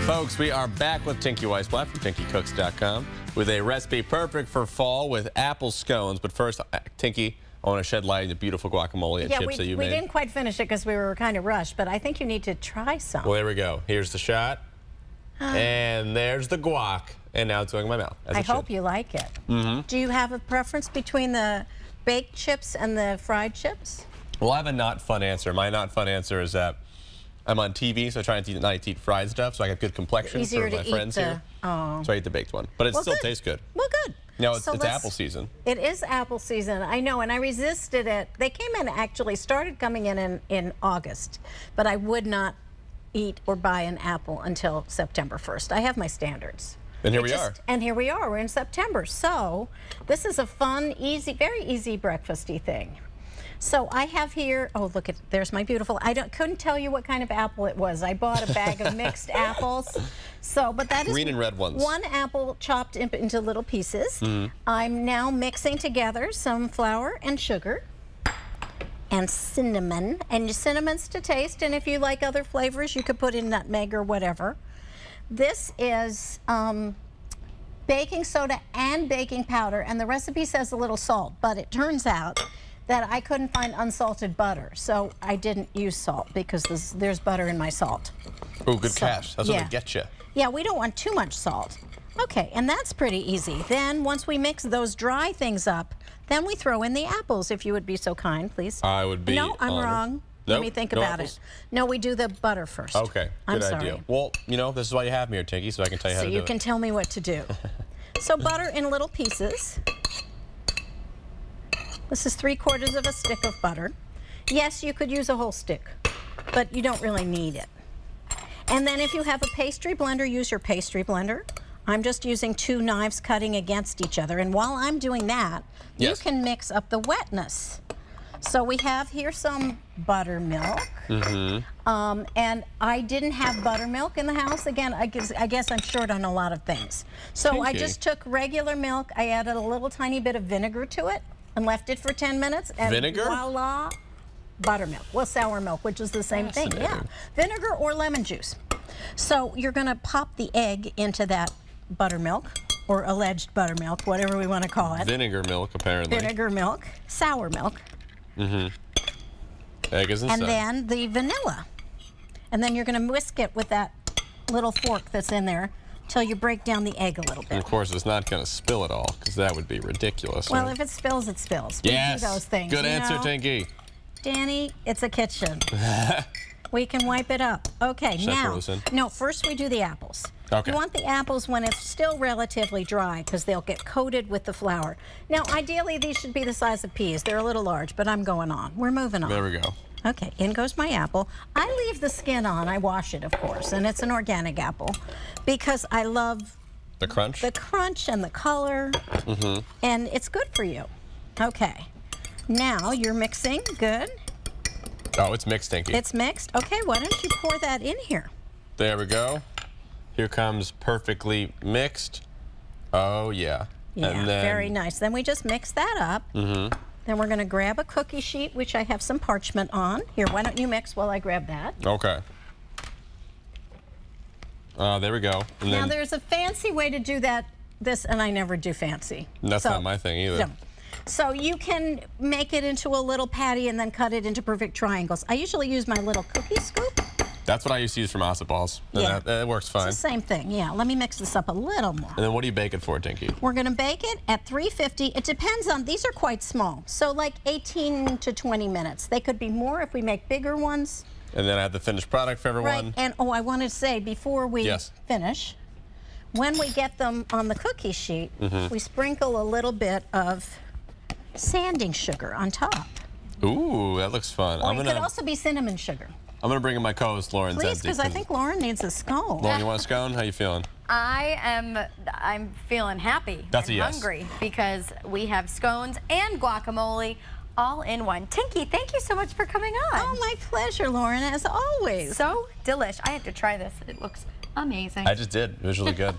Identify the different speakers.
Speaker 1: Folks, we are back with Tinky Weisblat from TinkyCooks.com with a recipe perfect for fall with apple scones. But first, Tinky, I want to shed light on the beautiful guacamole and chips that you made.
Speaker 2: We didn't quite finish it because we were kind of rushed, but I think you need to try some.
Speaker 1: Well, there we go. Here's the shot. And there's the guac. And now it's going in my mouth.
Speaker 2: I hope you like it. Do you have a preference between the baked chips and the fried chips?
Speaker 1: Well, I have a not fun answer. My not fun answer is that I'm on TV, so I try not to eat fried stuff, so I have good complexion for my friends here. So I eat the baked one. But it still tastes good.
Speaker 2: Well, good.
Speaker 1: No, it's apple season.
Speaker 2: It is apple season, I know, and I resisted it. They came in, actually, started coming in August, but I would not eat or buy an apple until September 1st. I have my standards.
Speaker 1: And here we are.
Speaker 2: And here we are. We're in September. So this is a fun, easy, very easy breakfasty thing. So I have here, oh, look, there's my beautiful, couldn't tell you what kind of apple it was. I bought a bag of mixed apples. So, but that is
Speaker 1: green and red ones. One
Speaker 2: apple chopped into little pieces. I'm now mixing together some flour and sugar and cinnamon. And cinnamon's to taste, and if you like other flavors, you could put in nutmeg or whatever. This is baking soda and baking powder, and the recipe says a little salt, but it turns out that I couldn't find unsalted butter, so I didn't use salt because there's butter in my salt.
Speaker 1: Oh, good catch. That's what they get you.
Speaker 2: Yeah, we don't want too much salt. Okay, and that's pretty easy. Then once we mix those dry things up, then we throw in the apples, if you would be so kind, please.
Speaker 1: I would be
Speaker 2: No, I'm
Speaker 1: honored.
Speaker 2: wrong.
Speaker 1: Nope,
Speaker 2: Let me think about it. No, we do the butter first.
Speaker 1: Okay, good idea.
Speaker 2: Sorry.
Speaker 1: Well, you know, this is why you have me here, Tinky, so I can tell you how to do it.
Speaker 2: So you can tell me what to do. So butter in little pieces. This is 3/4 of a stick of butter. Yes, you could use a whole stick, but you don't really need it. And then if you have a pastry blender, use your pastry blender. I'm just using 2 knives cutting against each other. And while I'm doing that, you can mix up the wetness. So we have here some buttermilk. And I didn't have buttermilk in the house. Again, I guess I'm short on a lot of things. So I just took regular milk. I added a little tiny bit of vinegar to it and left it for 10 minutes. And
Speaker 1: vinegar?
Speaker 2: Voila, buttermilk. Well, sour milk, which is the same thing. Yeah, vinegar or lemon juice. So you're going to pop the egg into that buttermilk, or alleged buttermilk, whatever we want to call it.
Speaker 1: Vinegar milk, apparently.
Speaker 2: Vinegar milk, sour milk.
Speaker 1: Egg is inside.
Speaker 2: And then the vanilla. And then you're going to whisk it with that little fork that's in there till you break down the egg a little bit.
Speaker 1: And of course, it's not going to spill it all, because that would be ridiculous.
Speaker 2: Well, if it spills, it spills.
Speaker 1: Yes.
Speaker 2: We do those things.
Speaker 1: Good answer, Tinky.
Speaker 2: Danny, it's a kitchen. We can wipe it up. Okay, now, first we do the apples.
Speaker 1: Okay.
Speaker 2: You want the apples when it's still relatively dry because they'll get coated with the flour. Now, ideally, these should be the size of peas. They're a little large, but I'm going on. We're moving on.
Speaker 1: There we go.
Speaker 2: Okay, in goes my apple. I leave the skin on. I wash it, of course, and it's an organic apple because I love
Speaker 1: the crunch.
Speaker 2: The crunch and the color, and it's good for you. Okay, now you're mixing. Good.
Speaker 1: Oh, it's mixed, Tinky.
Speaker 2: It's mixed. Okay, why don't you pour that in here?
Speaker 1: There we go. Here comes perfectly mixed. Oh, yeah.
Speaker 2: Yeah,
Speaker 1: and then,
Speaker 2: very nice. Then we just mix that up. Then we're going to grab a cookie sheet, which I have some parchment on. Here, why don't you mix while I grab that?
Speaker 1: Okay. There we go. And
Speaker 2: now, there's a fancy way to do this, and I never do fancy.
Speaker 1: That's not my thing either.
Speaker 2: No. So you can make it into a little patty and then cut it into perfect triangles. I usually use my little cookie scoop.
Speaker 1: That's what I used to use for matzo balls. And that works fine.
Speaker 2: It's the same thing, yeah. Let me mix this up a little more.
Speaker 1: And then what do you bake it for, Tinky?
Speaker 2: We're going to bake it at 350. It depends on, these are quite small, so like 18 to 20 minutes. They could be more if we make bigger ones.
Speaker 1: And then I have the finished product for everyone.
Speaker 2: Right, and I want to say before we finish, when we get them on the cookie sheet, we sprinkle a little bit of sanding sugar on top.
Speaker 1: Ooh, that looks fun.
Speaker 2: Or it could also be cinnamon sugar.
Speaker 1: I'm going to bring in my co-host, Lauren Zenzie.
Speaker 2: Please, because I think Lauren needs a scone.
Speaker 1: Lauren, you want a scone? How you feeling?
Speaker 3: I'm feeling happy
Speaker 1: and
Speaker 3: hungry because we have scones and guacamole all in one. Tinky, thank you so much for coming on.
Speaker 2: Oh, my pleasure, Lauren, as always.
Speaker 3: So delish. I have to try this. It looks amazing.
Speaker 1: I just did. It was really good.